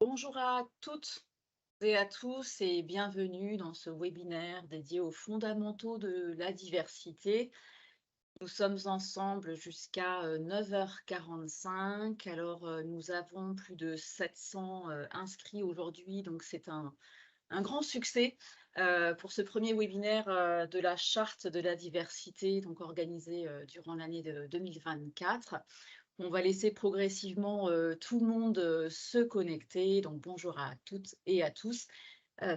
Bonjour à toutes et à tous et bienvenue dans ce webinaire dédié aux fondamentaux de la diversité. Nous sommes ensemble jusqu'à 9h45. Alors, nous avons plus de 700 inscrits aujourd'hui, donc c'est un grand succès pour ce premier webinaire de la charte de la diversité, donc organisé durant l'année de 2024. On va laisser progressivement tout le monde se connecter. Donc bonjour à toutes et à tous.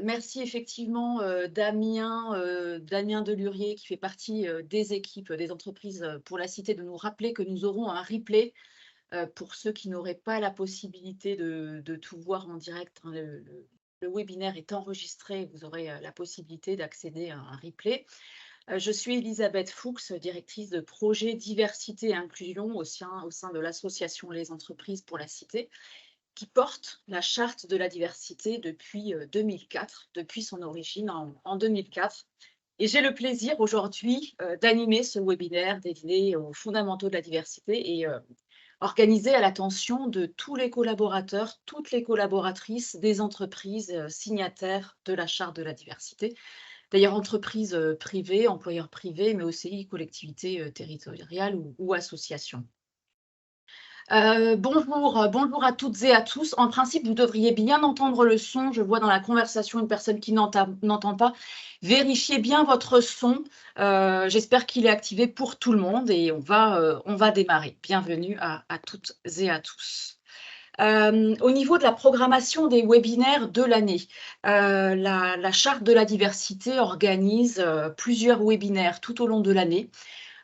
Merci effectivement Damien Delurier qui fait partie des équipes des entreprises pour la Cité de nous rappeler que nous aurons un replay pour ceux qui n'auraient pas la possibilité de tout voir en direct, hein. Le webinaire est enregistré, vous aurez la possibilité d'accéder à un replay. Je suis Elisabeth Fuchs, directrice de projet diversité et inclusion au sein de l'association Les entreprises pour la cité, qui porte la charte de la diversité depuis 2004, depuis son origine en 2004. Et j'ai le plaisir aujourd'hui d'animer ce webinaire dédié aux fondamentaux de la diversité et organisé à l'attention de tous les collaborateurs, toutes les collaboratrices des entreprises signataires de la charte de la diversité. D'ailleurs, entreprises privées, employeurs privés, mais aussi collectivités territoriales ou associations. Bonjour à toutes et à tous. En principe, vous devriez bien entendre le son. Je vois dans la conversation une personne qui n'entend pas. Vérifiez bien votre son. J'espère qu'il est activé pour tout le monde et on va démarrer. Bienvenue à toutes et à tous. Au niveau de la programmation des webinaires de l'année, la charte de la diversité organise plusieurs webinaires tout au long de l'année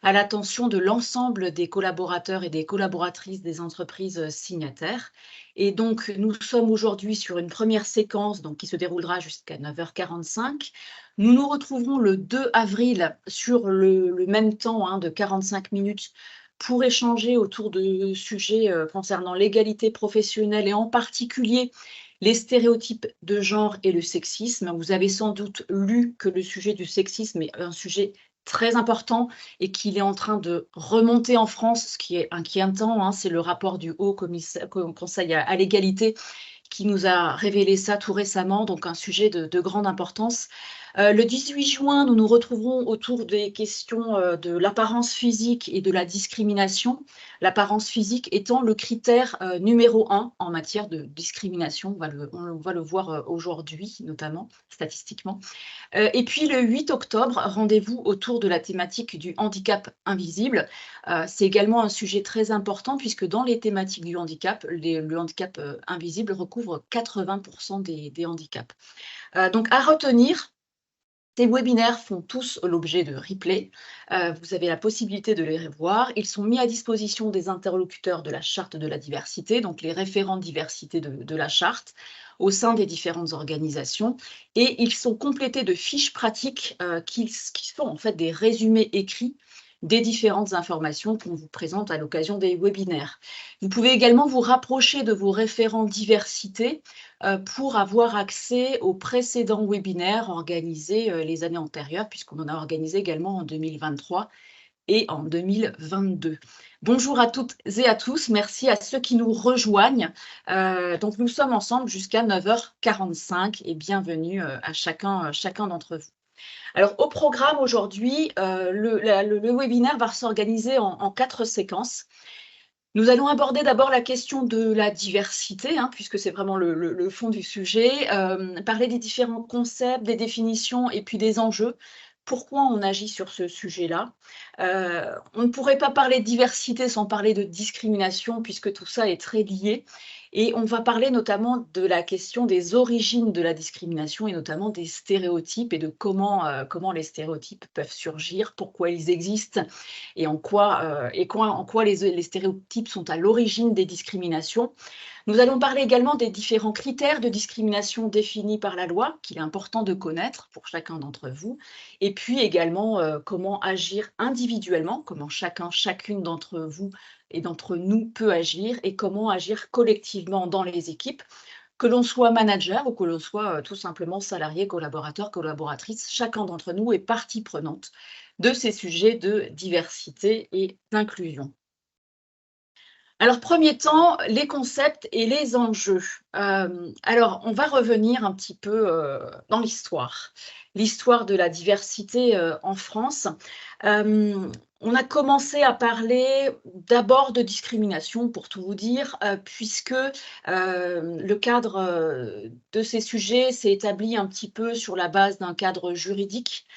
à l'attention de l'ensemble des collaborateurs et des collaboratrices des entreprises signataires. Et donc, nous sommes aujourd'hui sur une première séquence donc, qui se déroulera jusqu'à 9h45. Nous nous retrouverons le 2 avril sur le même temps de 45 minutes pour échanger autour de sujets concernant l'égalité professionnelle et en particulier les stéréotypes de genre et le sexisme. Vous avez sans doute lu que le sujet du sexisme est un sujet très important et qu'il est en train de remonter en France, ce qui est inquiétant, c'est le rapport du Haut Conseil à l'égalité qui nous a révélé ça tout récemment, donc un sujet de grande importance. Le 18 juin, nous nous retrouverons autour des questions de l'apparence physique et de la discrimination. L'apparence physique étant le critère numéro 1 en matière de discrimination. On va le voir aujourd'hui, notamment statistiquement. Et puis le 8 octobre, rendez-vous autour de la thématique du handicap invisible. C'est également un sujet très important puisque dans les thématiques du handicap, le handicap invisible recouvre 80% des handicaps. Donc à retenir, ces webinaires font tous l'objet de replays. Vous avez la possibilité de les revoir. Ils sont mis à disposition des interlocuteurs de la charte de la diversité, donc les référents diversité de la charte, au sein des différentes organisations. Et ils sont complétés de fiches pratiques qui sont en fait des résumés écrits des différentes informations qu'on vous présente à l'occasion des webinaires. Vous pouvez également vous rapprocher de vos référents diversité pour avoir accès aux précédents webinaires organisés les années antérieures, puisqu'on en a organisé également en 2023 et en 2022. Bonjour à toutes et à tous, merci à ceux qui nous rejoignent. Donc nous sommes ensemble jusqu'à 9h45 et bienvenue à chacun d'entre vous. Alors au programme aujourd'hui, le webinaire va s'organiser en 4 séquences. Nous allons aborder d'abord la question de la diversité, puisque c'est vraiment le fond du sujet, parler des différents concepts, des définitions et puis des enjeux. Pourquoi on agit sur ce sujet-là? On ne pourrait pas parler de diversité sans parler de discrimination, puisque tout ça est très lié. Et on va parler notamment de la question des origines de la discrimination et notamment des stéréotypes et de comment les stéréotypes peuvent surgir, pourquoi ils existent et en quoi les stéréotypes sont à l'origine des discriminations. Nous allons parler également des différents critères de discrimination définis par la loi, qu'il est important de connaître pour chacun d'entre vous, et puis également comment agir individuellement, comment chacune d'entre vous et d'entre nous peut agir, et comment agir collectivement dans les équipes, que l'on soit manager ou que l'on soit tout simplement salarié, collaborateur, collaboratrice, chacun d'entre nous est partie prenante de ces sujets de diversité et d'inclusion. Alors, premier temps, les concepts et les enjeux. Alors, on va revenir un petit peu dans l'histoire de la diversité en France. On a commencé à parler d'abord de discrimination, pour tout vous dire, puisque le cadre de ces sujets s'est établi un petit peu sur la base d'un cadre juridique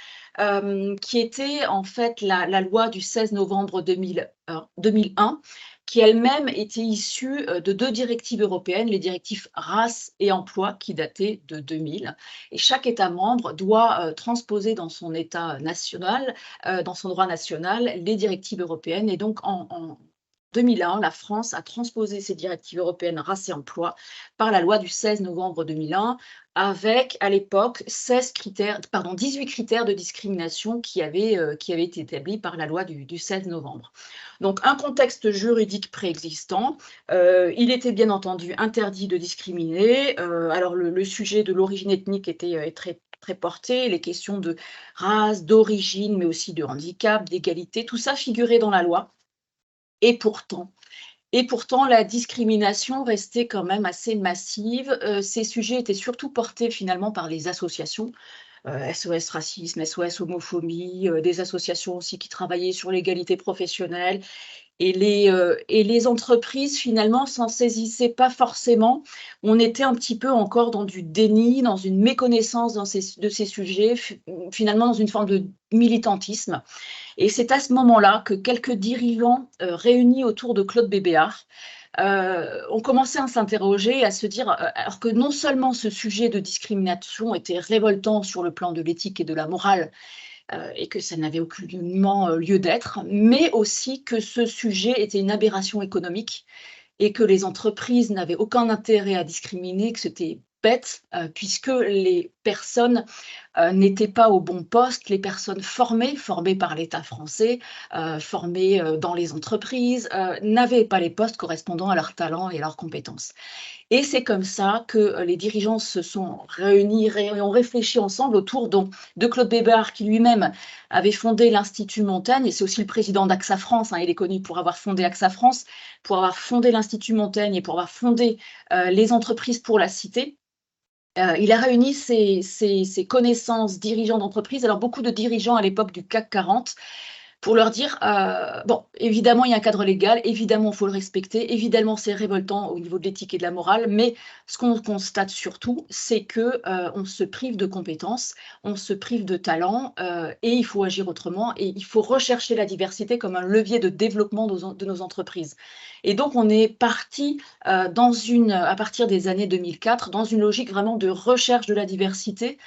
qui était en fait la loi du 16 novembre 2001, qui elle-même était issue de 2 directives européennes, les directives race et emploi, qui dataient de 2000. Et chaque État membre doit transposer dans son État national, dans son droit national, les directives européennes. Et donc en 2001, la France a transposé ces directives européennes race et emploi par la loi du 16 novembre 2001, avec à l'époque 18 critères de discrimination qui avaient été établis par la loi du 16 novembre. Donc un contexte juridique préexistant, il était bien entendu interdit de discriminer. Alors le sujet de l'origine ethnique était très porté, les questions de race, d'origine, mais aussi de handicap, d'égalité, tout ça figurait dans la loi. Et pourtant, la discrimination restait quand même assez massive. Ces sujets étaient surtout portés finalement par les associations, SOS Racisme, SOS Homophobie, des associations aussi qui travaillaient sur l'égalité professionnelle. Et les entreprises, finalement, s'en saisissaient pas forcément. On était un petit peu encore dans du déni, dans une méconnaissance de ces sujets, finalement dans une forme de militantisme. Et c'est à ce moment-là que quelques dirigeants réunis autour de Claude Bébéar ont commencé à s'interroger, à se dire, alors que non seulement ce sujet de discrimination était révoltant sur le plan de l'éthique et de la morale, et que ça n'avait aucunement lieu d'être, mais aussi que ce sujet était une aberration économique et que les entreprises n'avaient aucun intérêt à discriminer, que c'était bête, puisque les personnes n'étaient pas au bon poste, les personnes formées par l'État français, formées dans les entreprises, n'avaient pas les postes correspondant à leurs talents et à leurs compétences. Et c'est comme ça que les dirigeants se sont réunis et ont réfléchi ensemble autour de Claude Bébéar, qui lui-même avait fondé l'Institut Montaigne, et c'est aussi le président d'AXA France, hein, il est connu pour avoir fondé AXA France, pour avoir fondé l'Institut Montaigne et pour avoir fondé les entreprises pour la cité. Il a réuni ses connaissances dirigeants d'entreprise, alors beaucoup de dirigeants à l'époque du CAC 40, pour leur dire, bon, évidemment, il y a un cadre légal, évidemment, il faut le respecter, évidemment, c'est révoltant au niveau de l'éthique et de la morale, mais ce qu'on constate surtout, c'est que on se prive de compétences, on se prive de talents, et il faut agir autrement, et il faut rechercher la diversité comme un levier de développement de nos entreprises. Et donc, on est parti à partir des années 2004, dans une logique vraiment de recherche de la diversité,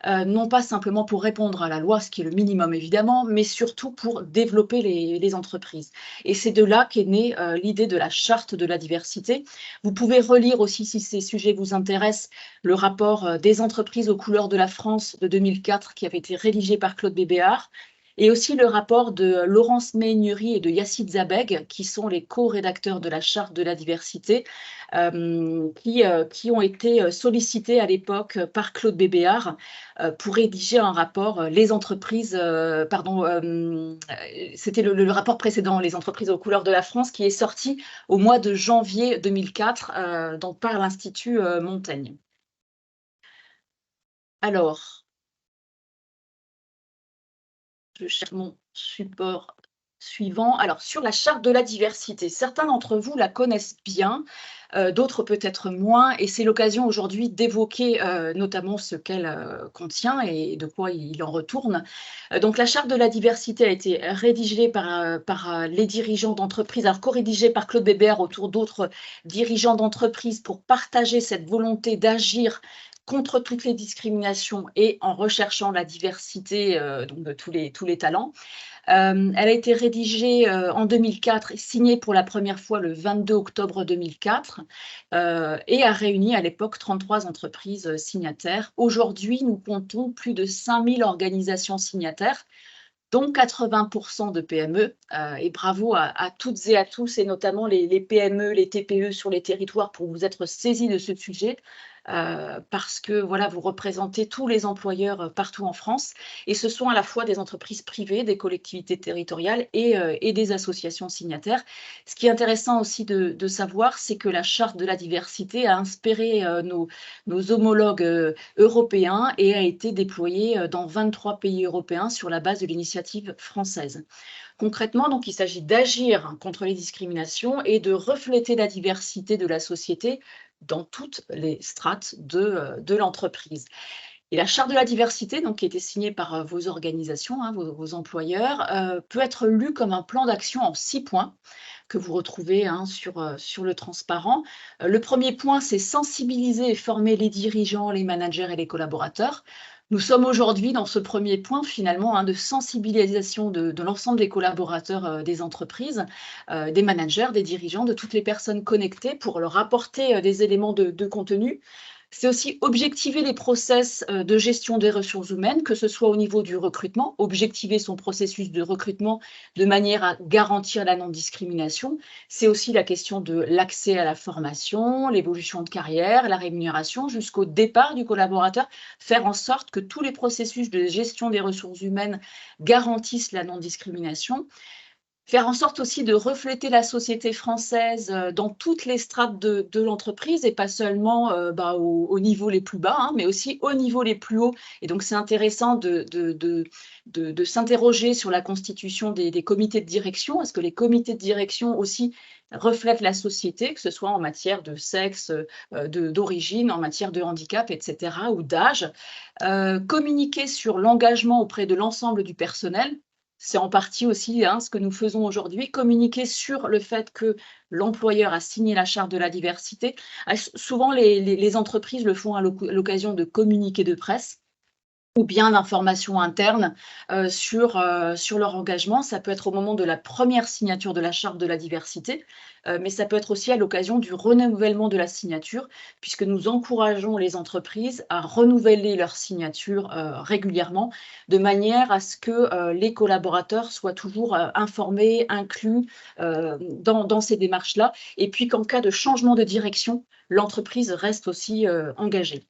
non pas simplement pour répondre à la loi, ce qui est le minimum évidemment, mais surtout pour développer les entreprises. Et c'est de là qu'est née l'idée de la charte de la diversité. Vous pouvez relire aussi, si ces sujets vous intéressent, le rapport des entreprises aux couleurs de la France de 2004 qui avait été rédigé par Claude Bébéar, et aussi le rapport de Laurence Meignery et de Yacine Zabeg, qui sont les co-rédacteurs de la charte de la diversité, qui ont été sollicités à l'époque par Claude Bébéar pour rédiger un rapport, les entreprises, c'était le rapport précédent, les entreprises aux couleurs de la France, qui est sorti au mois de janvier 2004, donc par l'Institut Montaigne. Alors, je cherche mon support suivant. Alors, sur la charte de la diversité, certains d'entre vous la connaissent bien, d'autres peut-être moins, et c'est l'occasion aujourd'hui d'évoquer notamment ce qu'elle contient et de quoi il en retourne. Donc, la charte de la diversité a été rédigée par les dirigeants d'entreprise, alors co-rédigée par Claude Bébéar autour d'autres dirigeants d'entreprise pour partager cette volonté d'agir contre toutes les discriminations et en recherchant la diversité donc de tous les talents. Elle a été rédigée en 2004 et signée pour la première fois le 22 octobre 2004 et a réuni à l'époque 33 entreprises signataires. Aujourd'hui, nous comptons plus de 5000 organisations signataires, dont 80% de PME. Et bravo à toutes et à tous, et notamment les PME, les TPE sur les territoires, pour vous être saisis de ce sujet. parce que voilà, vous représentez tous les employeurs partout en France et ce sont à la fois des entreprises privées, des collectivités territoriales et des associations signataires. Ce qui est intéressant aussi de savoir, c'est que la charte de la diversité a inspiré nos homologues européens et a été déployée dans 23 pays européens sur la base de l'initiative française. Concrètement, donc, il s'agit d'agir contre les discriminations et de refléter la diversité de la société dans toutes les strates de l'entreprise. Et la charte de la diversité, donc, qui a été signée par vos organisations, hein, vos employeurs, peut être lue comme un plan d'action en 6 points que vous retrouvez hein, sur le transparent. Le premier point, c'est sensibiliser et former les dirigeants, les managers et les collaborateurs. Nous sommes aujourd'hui dans ce premier point finalement hein, de sensibilisation de l'ensemble des collaborateurs des entreprises, des managers, des dirigeants, de toutes les personnes connectées pour leur apporter des éléments de contenu. C'est aussi objectiver les process de gestion des ressources humaines, que ce soit au niveau du recrutement, objectiver son processus de recrutement de manière à garantir la non-discrimination. C'est aussi la question de l'accès à la formation, l'évolution de carrière, la rémunération, jusqu'au départ du collaborateur, faire en sorte que tous les processus de gestion des ressources humaines garantissent la non-discrimination. Faire en sorte aussi de refléter la société française dans toutes les strates de l'entreprise et pas seulement au niveau les plus bas, hein, mais aussi au niveau les plus hauts. Et donc, c'est intéressant de s'interroger sur la constitution des comités de direction. Est-ce que les comités de direction aussi reflètent la société, que ce soit en matière de sexe, d'origine, en matière de handicap, etc., ou d'âge. Communiquer sur l'engagement auprès de l'ensemble du personnel. C'est en partie aussi hein, ce que nous faisons aujourd'hui, communiquer sur le fait que l'employeur a signé la charte de la diversité. Souvent, les entreprises le font à l'occasion de communiqués de presse ou bien d'informations internes sur leur engagement. Ça peut être au moment de la première signature de la charte de la diversité, mais ça peut être aussi à l'occasion du renouvellement de la signature, puisque nous encourageons les entreprises à renouveler leur signature régulièrement, de manière à ce que les collaborateurs soient toujours informés, inclus dans ces démarches-là, et puis qu'en cas de changement de direction, l'entreprise reste aussi engagée.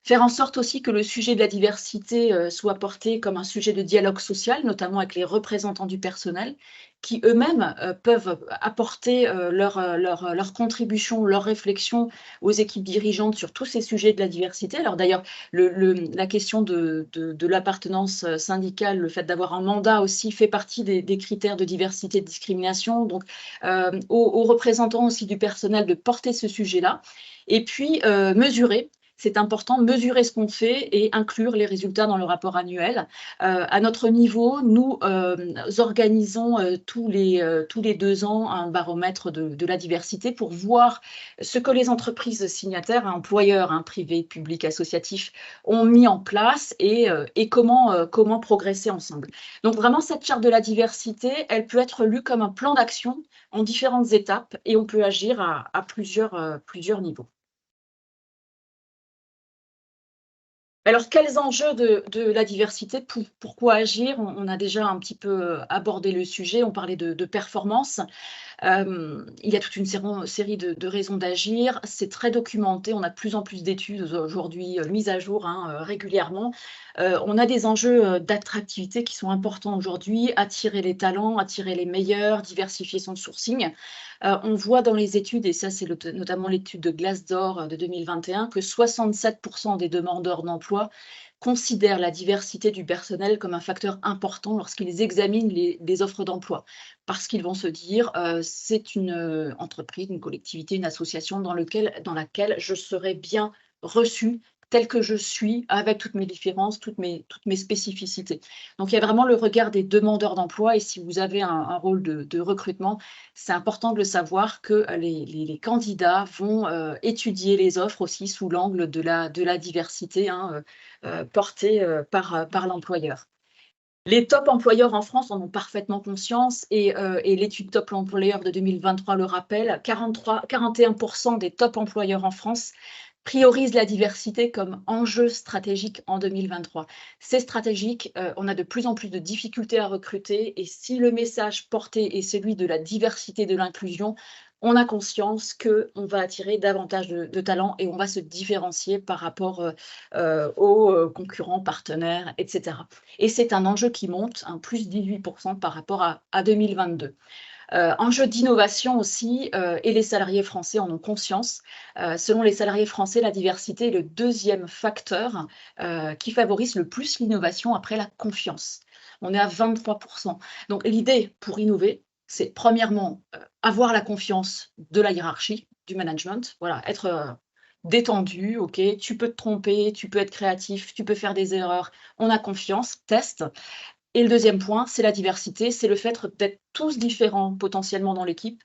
Faire en sorte aussi que le sujet de la diversité soit porté comme un sujet de dialogue social, notamment avec les représentants du personnel, qui eux-mêmes peuvent apporter leur contribution, leur réflexion aux équipes dirigeantes sur tous ces sujets de la diversité. Alors d'ailleurs, la question de l'appartenance syndicale, le fait d'avoir un mandat aussi fait partie des critères de diversité et de discrimination. Donc, aux représentants aussi du personnel de porter ce sujet-là. Et puis, mesurer. C'est important, mesurer ce qu'on fait et inclure les résultats dans le rapport annuel. À notre niveau, nous organisons tous les 2 ans un baromètre de la diversité pour voir ce que les entreprises signataires, employeurs, privés, publics, associatifs, ont mis en place et comment progresser ensemble. Donc vraiment, cette charte de la diversité, elle peut être lue comme un plan d'action en différentes étapes et on peut agir à plusieurs niveaux. Alors, quels enjeux de la diversité? Pourquoi agir? On a déjà un petit peu abordé le sujet, on parlait de performance. Il y a toute une série de raisons d'agir. C'est très documenté. On a de plus en plus d'études aujourd'hui mises à jour régulièrement. On a des enjeux d'attractivité qui sont importants aujourd'hui. Attirer les talents, attirer les meilleurs, diversifier son sourcing. On voit dans les études, et ça c'est notamment l'étude de Glassdoor de 2021, que 67% des demandeurs d'emploi considèrent la diversité du personnel comme un facteur important lorsqu'ils examinent les offres d'emploi. Parce qu'ils vont se dire, c'est une entreprise, une collectivité, une association dans laquelle je serai bien reçue telle que je suis, avec toutes mes différences, toutes mes spécificités. Donc il y a vraiment le regard des demandeurs d'emploi et si vous avez un rôle de recrutement, c'est important de le savoir que les candidats vont étudier les offres aussi sous l'angle de la diversité portée par l'employeur. Les top employeurs en France en ont parfaitement conscience et l'étude Top Employeur de 2023 le rappelle, 41% des top employeurs en France priorisent la diversité comme enjeu stratégique en 2023. C'est stratégique, on a de plus en plus de difficultés à recruter et si le message porté est celui de la diversité et de l'inclusion, on a conscience qu'on va attirer davantage de talents et on va se différencier par rapport aux concurrents, partenaires, etc. Et c'est un enjeu qui monte, un plus 18% par rapport à 2022. Enjeu d'innovation aussi, et les salariés français en ont conscience. Selon les salariés français, la diversité est le deuxième facteur qui favorise le plus l'innovation après la confiance. On est à 23%. Donc l'idée pour innover, c'est premièrement avoir la confiance de la hiérarchie, du management, voilà, être détendu, ok, tu peux te tromper, tu peux être créatif, tu peux faire des erreurs, on a confiance, teste. Et le deuxième point, c'est la diversité, c'est le fait d'être tous différents potentiellement dans l'équipe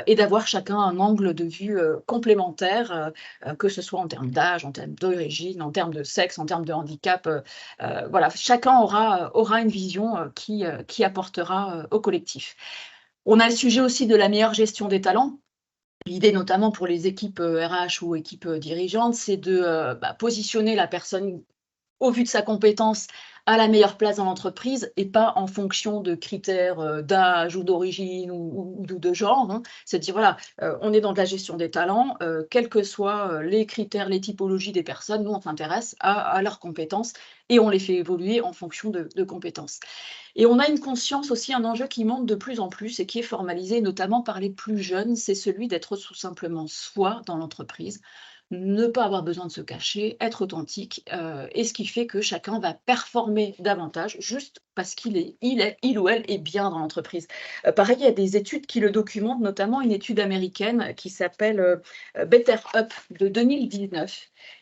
et d'avoir chacun un angle de vue complémentaire, que ce soit en termes d'âge, en termes d'origine, en termes de sexe, en termes de handicap. Voilà, chacun aura une vision qui apportera au collectif. On a le sujet aussi de la meilleure gestion des talents. L'idée, notamment pour les équipes RH ou équipes dirigeantes, c'est de positionner la personne au vu de sa compétence, à la meilleure place dans l'entreprise et pas en fonction de critères d'âge ou d'origine ou de genre, hein. C'est de dire, voilà, on est dans de la gestion des talents, quels que soient les critères, les typologies des personnes, nous, on s'intéresse à leurs compétences et on les fait évoluer en fonction de compétences. Et on a une conscience aussi, un enjeu qui monte de plus en plus et qui est formalisé notamment par les plus jeunes, c'est celui d'être tout simplement soi dans l'entreprise, ne pas avoir besoin de se cacher, être authentique, et ce qui fait que chacun va performer davantage juste parce il ou elle est bien dans l'entreprise. Pareil, il y a des études qui le documentent, notamment une étude américaine qui s'appelle Better Up de 2019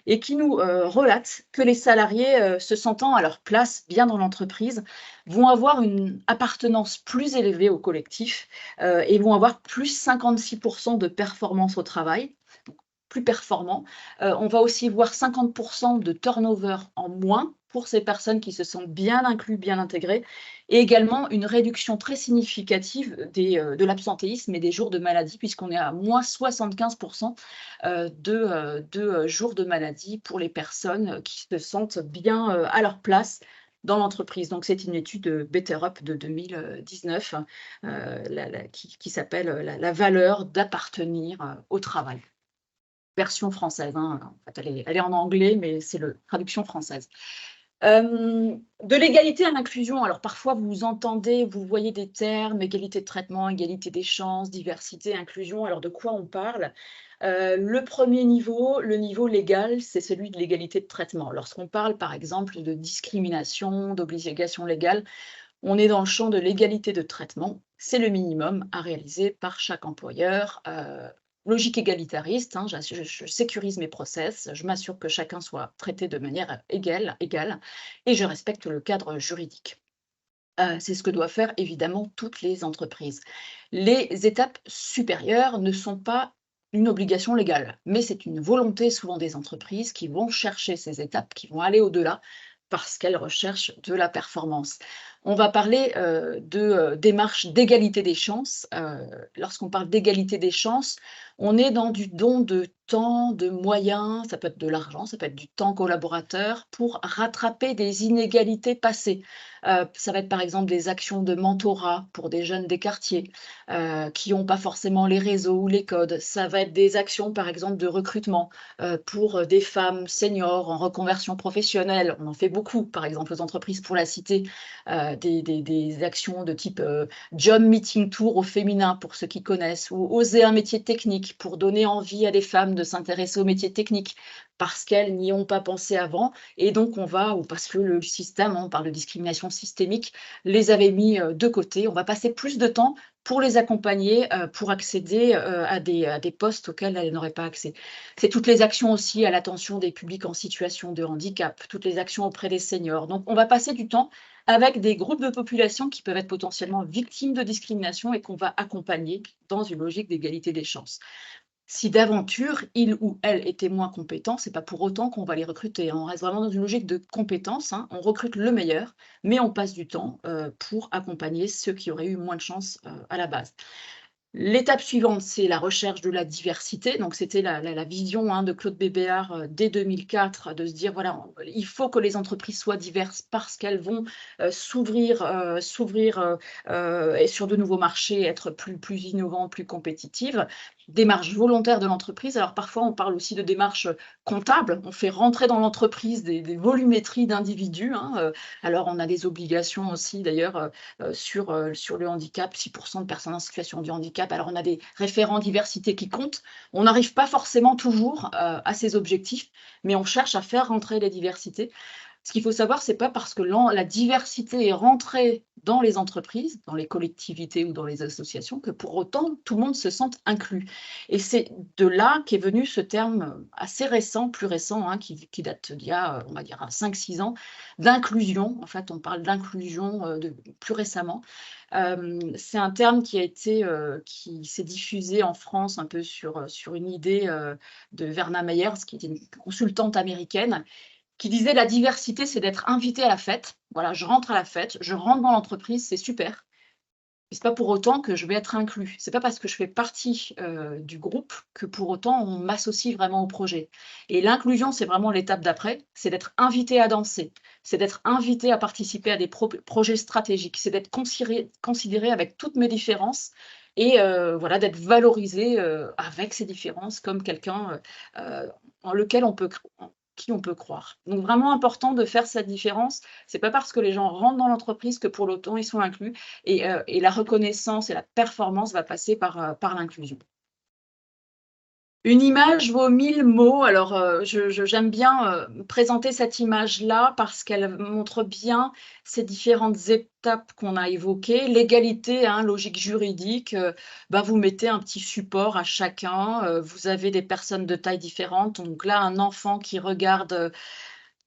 et qui nous relate que les salariés se sentant à leur place bien dans l'entreprise vont avoir une appartenance plus élevée au collectif et vont avoir plus 56% de performance au travail, plus performants. On va aussi voir 50% de turnover en moins pour ces personnes qui se sentent bien inclus, bien intégrées, et également une réduction très significative de l'absentéisme et des jours de maladie, puisqu'on est à moins 75% de jours de maladie pour les personnes qui se sentent bien à leur place dans l'entreprise. Donc, c'est une étude de Better Up de 2019 qui s'appelle la valeur d'appartenir au travail. Version française, hein. En fait, elle est en anglais, mais c'est la traduction française. De l'égalité à l'inclusion, alors parfois vous entendez, vous voyez des termes, égalité de traitement, égalité des chances, diversité, inclusion, alors de quoi on parle? Le premier niveau, le niveau légal, c'est celui de l'égalité de traitement. Lorsqu'on parle par exemple de discrimination, d'obligation légale, on est dans le champ de l'égalité de traitement. C'est le minimum à réaliser par chaque employeur. Logique égalitariste, hein, je sécurise mes process, je m'assure que chacun soit traité de manière égale, et je respecte le cadre juridique. C'est ce que doivent faire évidemment toutes les entreprises. Les étapes supérieures ne sont pas une obligation légale, mais c'est une volonté souvent des entreprises qui vont chercher ces étapes, qui vont aller au-delà parce qu'elles recherchent de la performance. On va parler de démarche d'égalité des chances. Lorsqu'on parle d'égalité des chances, on est dans du don de temps, de moyens, ça peut être de l'argent, ça peut être du temps collaborateur pour rattraper des inégalités passées. Ça va être par exemple des actions de mentorat pour des jeunes des quartiers qui n'ont pas forcément les réseaux ou les codes. Ça va être des actions par exemple de recrutement pour des femmes seniors en reconversion professionnelle. On en fait beaucoup, par exemple aux entreprises, pour la citer, des actions de type job meeting tour au féminin pour ceux qui connaissent, ou oser un métier technique pour donner envie à des femmes de s'intéresser aux métiers techniques parce qu'elles n'y ont pas pensé avant, et donc ou parce que le système, on parle de discrimination systémique, les avait mis de côté. On va passer plus de temps pour les accompagner, pour accéder à des postes auxquels elles n'auraient pas accès. C'est toutes les actions aussi à l'attention des publics en situation de handicap, toutes les actions auprès des seniors. Donc on va passer du temps avec des groupes de population qui peuvent être potentiellement victimes de discrimination et qu'on va accompagner dans une logique d'égalité des chances. Si d'aventure, il ou elle était moins compétent, c'est pas pour autant qu'on va les recruter, hein. On reste vraiment dans une logique de compétence, hein. On recrute le meilleur, mais on passe du temps pour accompagner ceux qui auraient eu moins de chance à la base. L'étape suivante, c'est la recherche de la diversité. Donc, c'était la vision de Claude Bébéar dès 2004, de se dire, voilà, il faut que les entreprises soient diverses parce qu'elles vont s'ouvrir et sur de nouveaux marchés, être plus innovants, plus compétitives. Démarche volontaire de l'entreprise. Alors, parfois, on parle aussi de démarche comptable. On fait rentrer dans l'entreprise des volumétries d'individus. Alors, on a des obligations aussi, d'ailleurs, sur le handicap, 6% de personnes en situation de handicap. Alors, on a des référents diversité qui comptent. On n'arrive pas forcément toujours à ces objectifs, mais on cherche à faire rentrer les diversités. Ce qu'il faut savoir, c'est pas parce que la diversité est rentrée dans les entreprises, dans les collectivités ou dans les associations, que pour autant tout le monde se sente inclus. Et c'est de là qu'est venu ce terme assez récent, plus récent, qui date d'il y a, on va dire, 5-6 ans, d'inclusion. En fait, on parle d'inclusion plus récemment. C'est un terme qui s'est diffusé en France un peu sur une idée de Verna Meyers, qui était une consultante américaine, qui disait: «La diversité, c'est d'être invité à la fête». Voilà, je rentre à la fête, je rentre dans l'entreprise, c'est super. Mais c'est pas pour autant que je vais être inclus. C'est pas parce que je fais partie du groupe que pour autant on m'associe vraiment au projet. Et l'inclusion, c'est vraiment l'étape d'après, c'est d'être invité à danser, c'est d'être invité à participer à des projets stratégiques, c'est d'être considéré avec toutes mes différences et voilà, d'être valorisé avec ces différences comme quelqu'un en lequel en qui on peut croire. Donc vraiment important de faire cette différence. C'est pas parce que les gens rentrent dans l'entreprise que pour autant ils sont inclus. Et la reconnaissance et la performance va passer par l'inclusion. Une image vaut 1000 mots. Alors, j'aime bien présenter cette image-là parce qu'elle montre bien ces différentes étapes qu'on a évoquées. L'égalité, logique juridique, vous mettez un petit support à chacun. Vous avez des personnes de tailles différentes. Donc là, un enfant qui regarde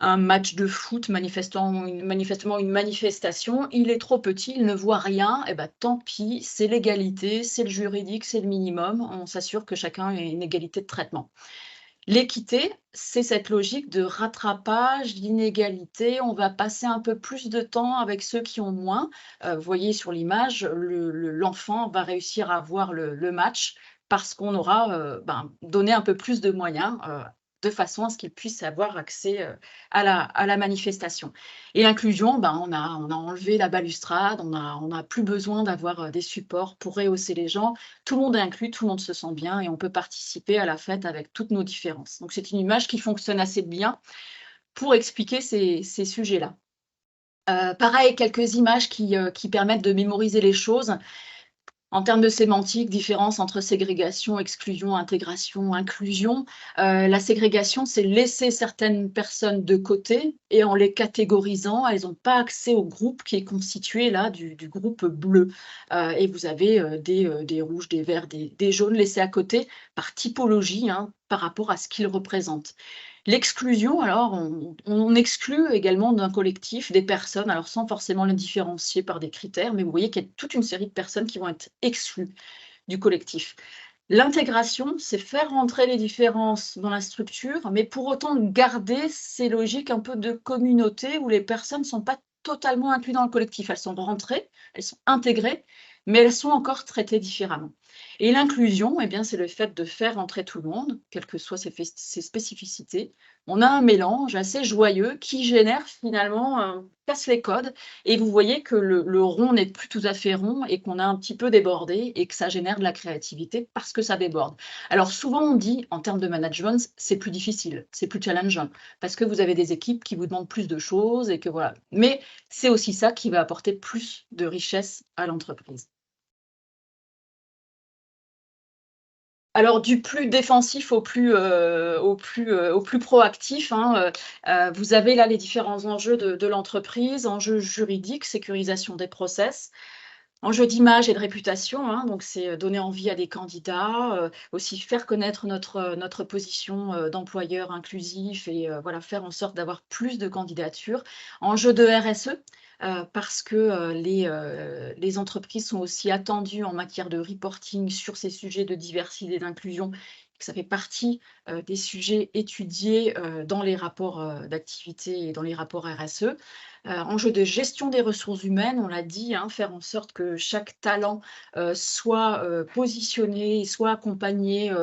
un match de foot, manifestement une manifestation, il est trop petit, il ne voit rien, et tant pis, c'est l'égalité, c'est le juridique, c'est le minimum, on s'assure que chacun ait une égalité de traitement. L'équité, c'est cette logique de rattrapage, d'inégalité, on va passer un peu plus de temps avec ceux qui ont moins. Vous voyez sur l'image, l'enfant va réussir à voir le match parce qu'on aura, donné un peu plus de moyens, de façon à ce qu'il puisse avoir accès, à la manifestation. Et l'inclusion, on a enlevé la balustrade, on n'a plus besoin d'avoir, des supports pour rehausser les gens. Tout le monde est inclus, tout le monde se sent bien et on peut participer à la fête avec toutes nos différences. Donc c'est une image qui fonctionne assez bien pour expliquer ces sujets-là. Pareil, quelques images qui permettent de mémoriser les choses. En termes de sémantique, différence entre ségrégation, exclusion, intégration, inclusion. La ségrégation, c'est laisser certaines personnes de côté et en les catégorisant, elles n'ont pas accès au groupe qui est constitué là du groupe bleu. Et vous avez des rouges, des verts, des jaunes laissés à côté par typologie, par rapport à ce qu'ils représentent. L'exclusion, alors, on exclut également d'un collectif des personnes, alors sans forcément les différencier par des critères, mais vous voyez qu'il y a toute une série de personnes qui vont être exclues du collectif. L'intégration, c'est faire rentrer les différences dans la structure, mais pour autant garder ces logiques un peu de communauté où les personnes ne sont pas totalement incluses dans le collectif. Elles sont rentrées, elles sont intégrées, mais elles sont encore traitées différemment. Et l'inclusion, c'est le fait de faire entrer tout le monde, quelles que soient ses spécificités. On a un mélange assez joyeux qui génère finalement, casse les codes et vous voyez que le rond n'est plus tout à fait rond et qu'on a un petit peu débordé et que ça génère de la créativité parce que ça déborde. Alors souvent on dit en termes de management, c'est plus difficile, c'est plus challengeant parce que vous avez des équipes qui vous demandent plus de choses et que voilà. Mais c'est aussi ça qui va apporter plus de richesse à l'entreprise. Alors du plus défensif au plus proactif, vous avez là les différents enjeux de l'entreprise, enjeux juridiques, sécurisation des process, enjeux d'image et de réputation, donc c'est, donner envie à des candidats, aussi faire connaître notre position, d'employeur inclusif et voilà, faire en sorte d'avoir plus de candidatures. Enjeux de RSE, parce que, les entreprises sont aussi attendues en matière de reporting sur ces sujets de diversité et d'inclusion que ça fait partie des sujets étudiés dans les rapports d'activité et dans les rapports RSE. Enjeu de gestion des ressources humaines, on l'a dit, hein, faire en sorte que chaque talent soit positionné, soit accompagné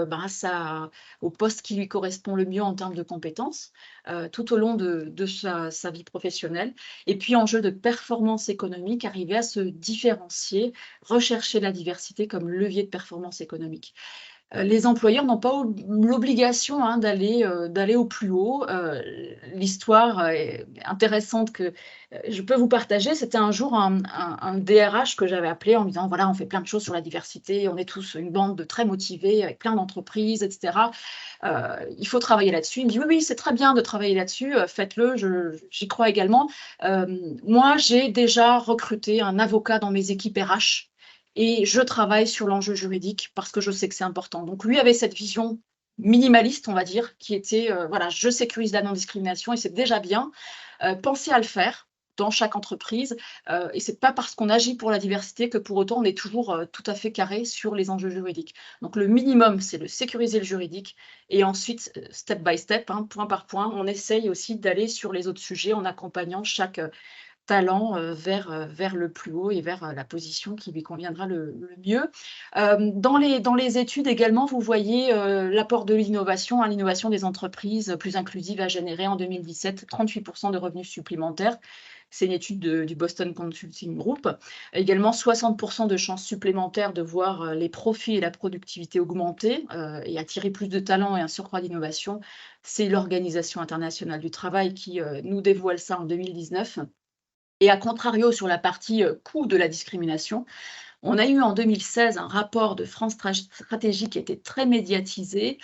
au poste qui lui correspond le mieux en termes de compétences tout au long de sa vie professionnelle. Et puis, enjeu de performance économique, arriver à se différencier, rechercher la diversité comme levier de performance économique. Les employeurs n'ont pas l'obligation, hein, d'aller au plus haut. L'histoire est intéressante que je peux vous partager. C'était un jour un DRH que j'avais appelé en me disant: «Voilà, on fait plein de choses sur la diversité, on est tous une bande de très motivés avec plein d'entreprises et cetera. Il faut travailler là-dessus». Il me dit: «Oui, oui, c'est très bien de travailler là-dessus, faites-le, j'y crois également. Moi, j'ai déjà recruté un avocat dans mes équipes RH et je travaille sur l'enjeu juridique parce que je sais que c'est important». Donc lui avait cette vision minimaliste, on va dire, qui était, voilà: «Je sécurise la non-discrimination et c'est déjà bien. Pensez à le faire dans chaque entreprise, et c'est pas parce qu'on agit pour la diversité que pour autant on est toujours, tout à fait carré sur les enjeux juridiques». Donc le minimum, c'est de sécuriser le juridique et ensuite, step by step, hein, point par point, on essaye aussi d'aller sur les autres sujets en accompagnant chaque, talent, vers le plus haut et vers, la position qui lui conviendra le mieux. Dans les études également, vous voyez, l'apport de l'innovation, hein. L'innovation des entreprises plus inclusives a généré en 2017 38 de revenus supplémentaires. C'est une étude du Boston Consulting Group. Également 60 de chances supplémentaires de voir, les profits et la productivité augmenter, et attirer plus de talents et un surcroît d'innovation. C'est l'Organisation internationale du travail qui, nous dévoile ça en 2019. Et à contrario, sur la partie, coût de la discrimination, on a eu en 2016 un rapport de France Stratégie qui était très médiatisé,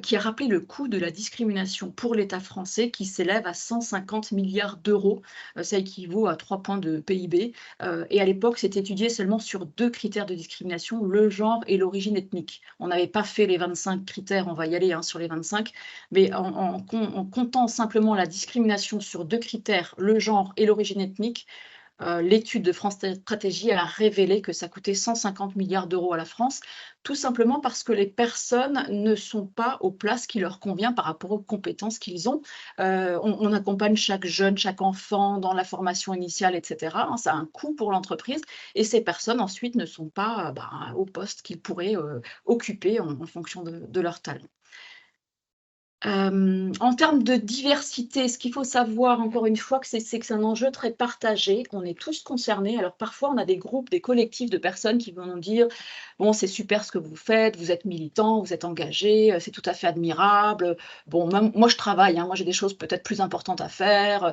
qui a rappelé le coût de la discrimination pour l'État français qui s'élève à 150 milliards d'euros. Ça équivaut à 3 points de PIB. Et à l'époque, c'était étudié seulement sur 2 critères de discrimination, le genre et l'origine ethnique. On n'avait pas fait les 25 critères, on va y aller, hein, sur les 25, mais en comptant simplement la discrimination sur 2 critères, le genre et l'origine ethnique, l'étude de France Stratégie a révélé que ça coûtait 150 milliards d'euros à la France, tout simplement parce que les personnes ne sont pas aux places qui leur convient par rapport aux compétences qu'ils ont. On accompagne chaque jeune, chaque enfant dans la formation initiale et cetera, hein, ça a un coût pour l'entreprise et ces personnes ensuite ne sont pas, au poste qu'ils pourraient, occuper en fonction de leur talent. En termes de diversité, ce qu'il faut savoir encore une fois que c'est un enjeu très partagé. On est tous concernés. Alors parfois, on a des groupes, des collectifs de personnes qui vont nous dire: «Bon, c'est super ce que vous faites, vous êtes militants, vous êtes engagés, c'est tout à fait admirable. Bon, même moi je travaille, hein, moi j'ai des choses peut-être plus importantes à faire».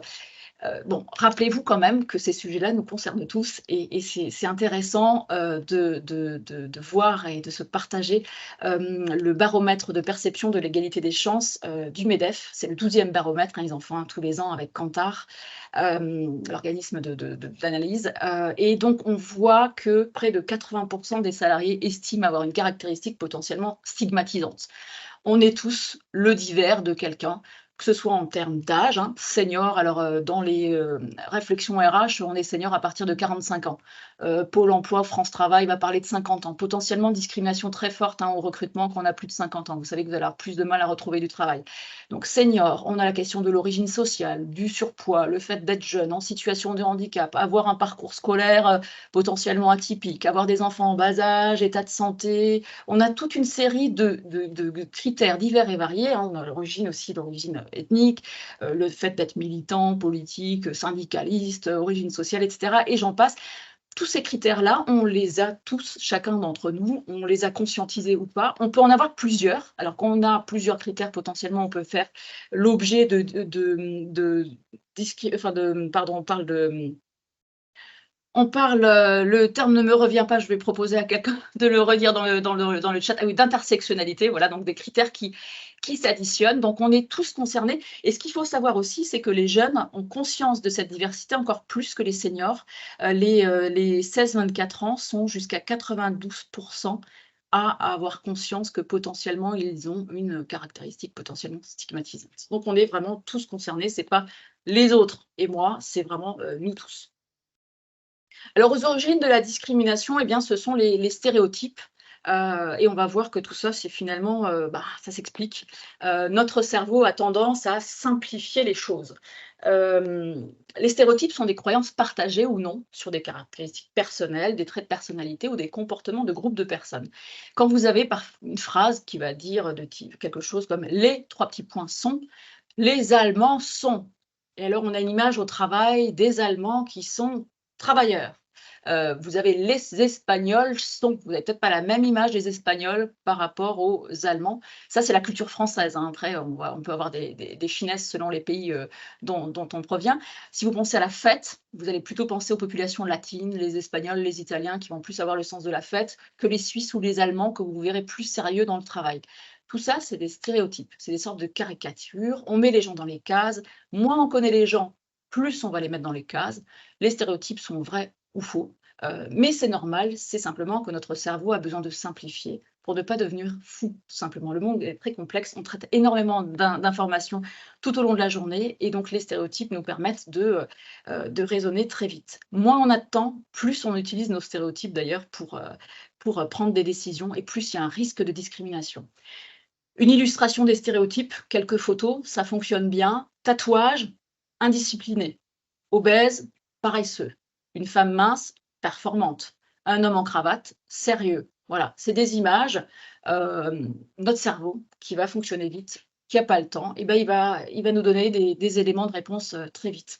Bon, rappelez-vous quand même que ces sujets-là nous concernent tous et c'est intéressant, de voir et de se partager, le baromètre de perception de l'égalité des chances, du MEDEF. C'est le 12e baromètre, hein, ils en font un tous les ans avec Kantar, l'organisme d'analyse, et donc on voit que près de 80 des salariés estiment avoir une caractéristique potentiellement stigmatisante. On est tous le divers de quelqu'un, que ce soit en termes d'âge, hein, senior, alors, dans les, réflexions RH, on est senior à partir de 45 ans. Pôle emploi, France Travail va parler de 50 ans. Potentiellement discrimination très forte, hein, au recrutement quand on a plus de 50 ans. Vous savez que vous allez avoir plus de mal à retrouver du travail. Donc senior, on a la question de l'origine sociale, du surpoids, le fait d'être jeune, en situation de handicap, avoir un parcours scolaire, potentiellement atypique, avoir des enfants en bas âge, état de santé. On a toute une série de critères divers et variés, hein. On a l'origine aussi, l'origine ethnique, le fait d'être militant, politique, syndicaliste, origine sociale et cetera et j'en passe. Tous ces critères-là, on les a tous, chacun d'entre nous, on les a conscientisés ou pas. On peut en avoir plusieurs. Alors quand on a plusieurs critères, potentiellement, on peut faire l'objet de disqui enfin de pardon, on parle, le terme ne me revient pas, je vais proposer à quelqu'un de le redire dans le chat. Ah oui, d'intersectionnalité, voilà, donc des critères qui s'additionnent. Donc on est tous concernés et ce qu'il faut savoir aussi, c'est que les jeunes ont conscience de cette diversité encore plus que les seniors. Les 16-24 ans sont jusqu'à 92 à avoir conscience que potentiellement ils ont une caractéristique potentiellement stigmatisante. Donc on est vraiment tous concernés, c'est pas les autres et moi, c'est vraiment, nous tous. Alors, aux origines de la discrimination, eh bien, ce sont les stéréotypes. Et on va voir que tout ça, c'est finalement, ça s'explique. Notre cerveau a tendance à simplifier les choses. Les stéréotypes sont des croyances partagées ou non sur des caractéristiques personnelles, des traits de personnalité ou des comportements de groupes de personnes. Quand vous avez une phrase qui va dire de type quelque chose comme les trois petits points sont, les Allemands sont. Et alors on a une image au travail des Allemands qui sont travailleurs. Vous avez les Espagnols sont. Vous n'avez peut-être pas la même image des Espagnols par rapport aux Allemands. Ça, c'est la culture française, hein. Après, on peut avoir des finesses selon les pays dont on provient. Si vous pensez à la fête, vous allez plutôt penser aux populations latines, les Espagnols, les Italiens, qui vont plus avoir le sens de la fête, que les Suisses ou les Allemands, que vous verrez plus sérieux dans le travail. Tout ça, c'est des stéréotypes, c'est des sortes de caricatures. On met les gens dans les cases. Moins on connaît les gens, plus on va les mettre dans les cases. Les stéréotypes sont vrais ou faux, mais c'est normal, c'est simplement que notre cerveau a besoin de simplifier pour ne pas devenir fou, tout simplement. Le monde est très complexe, on traite énormément d'informations tout au long de la journée, et donc les stéréotypes nous permettent de raisonner très vite. Moins on a de temps, plus on utilise nos stéréotypes d'ailleurs pour prendre des décisions, et plus il y a un risque de discrimination. Une illustration des stéréotypes, quelques photos, ça fonctionne bien. Tatouage, indiscipliné. Obèse, paresseux. Une femme mince, performante. Un homme en cravate, sérieux. Voilà, c'est des images. Notre cerveau, qui va fonctionner vite, qui n'a pas le temps, et ben il va nous donner des éléments de réponse très vite,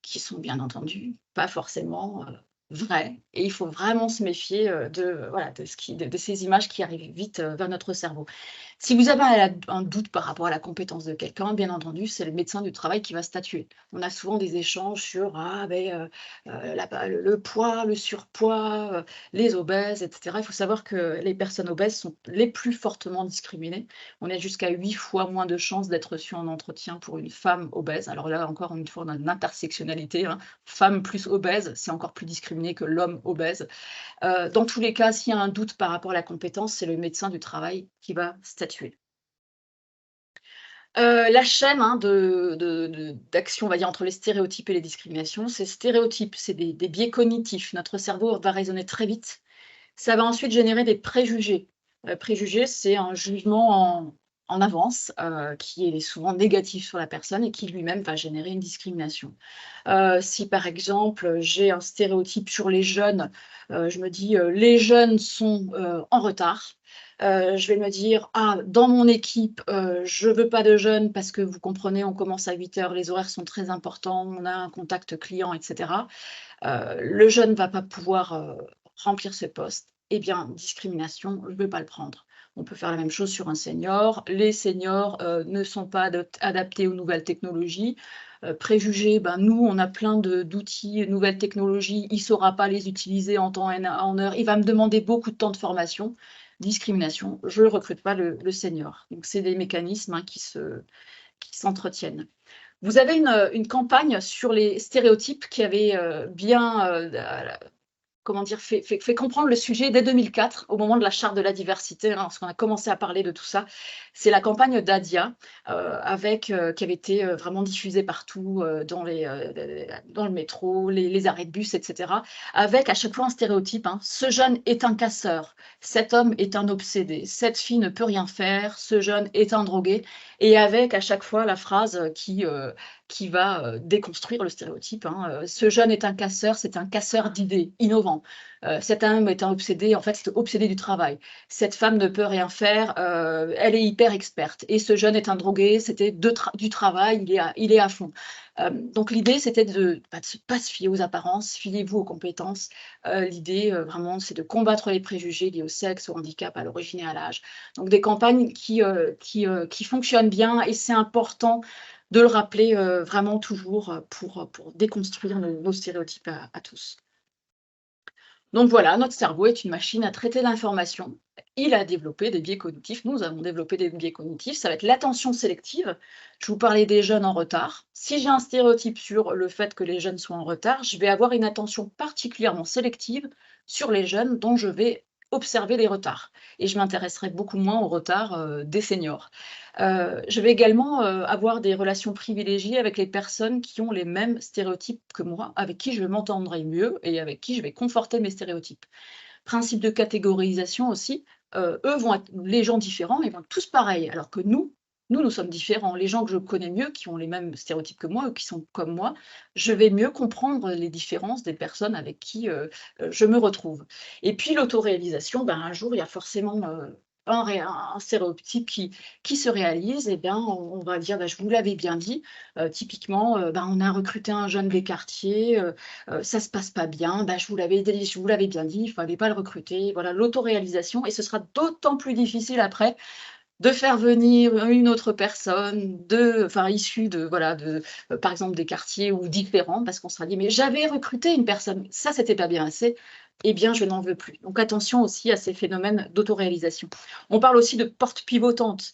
qui sont bien entendu pas forcément vrais. Et il faut vraiment se méfier de ces images qui arrivent vite vers notre cerveau. Si vous avez un doute par rapport à la compétence de quelqu'un, bien entendu, c'est le médecin du travail qui va statuer. On a souvent des échanges sur le poids, le surpoids, les obèses, etc. Il faut savoir que les personnes obèses sont les plus fortement discriminées. On a jusqu'à 8 fois moins de chances d'être reçu en entretien pour une femme obèse. Alors là, encore une fois, on a une intersectionnalité, hein. Femme plus obèse, c'est encore plus discriminé que l'homme obèse. Dans tous les cas, s'il y a un doute par rapport à la compétence, c'est le médecin du travail qui va statuer. La chaîne, hein, d'action, on va dire, entre les stéréotypes et les discriminations. Ces stéréotypes, c'est des biais cognitifs. Notre cerveau va raisonner très vite. Ça va ensuite générer des préjugés. Préjugés, c'est un jugement en avance, qui est souvent négatif sur la personne et qui lui-même va générer une discrimination. Si par exemple, j'ai un stéréotype sur les jeunes, je me dis, les jeunes sont, en retard. Je vais me dire: «Ah, dans mon équipe, je veux pas de jeunes parce que vous comprenez, on commence à 8 heures, les horaires sont très importants, on a un contact client et cetera. Le jeune ne va pas pouvoir, remplir ce poste». Eh bien, discrimination, je ne vais pas le prendre. On peut faire la même chose sur un senior. Les seniors, ne sont pas adaptés aux nouvelles technologies. Préjugés, ben, nous, on a plein d'outils, nouvelles technologies, il ne saura pas les utiliser en temps et en heure, il va me demander beaucoup de temps de formation. Discrimination, je ne recrute pas le senior. Donc c'est des mécanismes, hein, qui s'entretiennent. Vous avez une campagne sur les stéréotypes qui avait bien comment dire, fait comprendre le sujet dès 2004, au moment de la charte de la diversité, hein, lorsqu'on a commencé à parler de tout ça. C'est la campagne d'Adia, qui avait été vraiment diffusée partout, dans le métro, les arrêts de bus, etc. Avec à chaque fois un stéréotype, hein. Ce jeune est un casseur, cet homme est un obsédé, cette fille ne peut rien faire, ce jeune est un drogué. Et avec à chaque fois la phrase qui va déconstruire le stéréotype, hein. Ce jeune est un casseur, c'est un casseur d'idées, innovant. Cet homme est un obsédé, en fait, c'est obsédé du travail. Cette femme ne peut rien faire, elle est hyper experte. Et ce jeune est un drogué, c'était du travail, il est à fond. Donc l'idée, c'était de pas se fier aux apparences, fiez-vous aux compétences. L'idée, vraiment, c'est de combattre les préjugés liés au sexe, au handicap, à l'origine et à l'âge. Donc des campagnes qui fonctionnent bien, et c'est important de le rappeler vraiment toujours pour déconstruire nos stéréotypes à tous. Donc voilà, notre cerveau est une machine à traiter l'information. Il a développé des biais cognitifs, nous avons développé des biais cognitifs, ça va être l'attention sélective. Je vous parlais des jeunes en retard. Si j'ai un stéréotype sur le fait que les jeunes soient en retard, je vais avoir une attention particulièrement sélective sur les jeunes dont je vais observer les retards. Et je m'intéresserai beaucoup moins aux retards des seniors. Je vais également avoir des relations privilégiées avec les personnes qui ont les mêmes stéréotypes que moi, avec qui je m'entendrai mieux et avec qui je vais conforter mes stéréotypes. Principe de catégorisation aussi, eux vont être les gens différents, ils vont être tous pareils, alors que nous sommes différents. Les gens que je connais mieux, qui ont les mêmes stéréotypes que moi ou qui sont comme moi, je vais mieux comprendre les différences des personnes avec qui, je me retrouve. Et puis l'autoréalisation, ben, un jour, il y a forcément, un stéréotype qui se réalise et bien on va dire: «Bah, je vous l'avais bien dit». Typiquement, ben, on a recruté un jeune des quartiers, ça se passe pas bien, bah, je vous l'avais bien dit, il fallait pas le recruter. Voilà, l'autoréalisation et ce sera d'autant plus difficile après de faire venir une autre personne enfin issue de voilà, par exemple des quartiers ou différents parce qu'on sera dit: «Mais j'avais recruté une personne, ça c'était pas bien assez, eh bien je n'en veux plus». Donc attention aussi à ces phénomènes d'autoréalisation. On parle aussi de porte pivotante,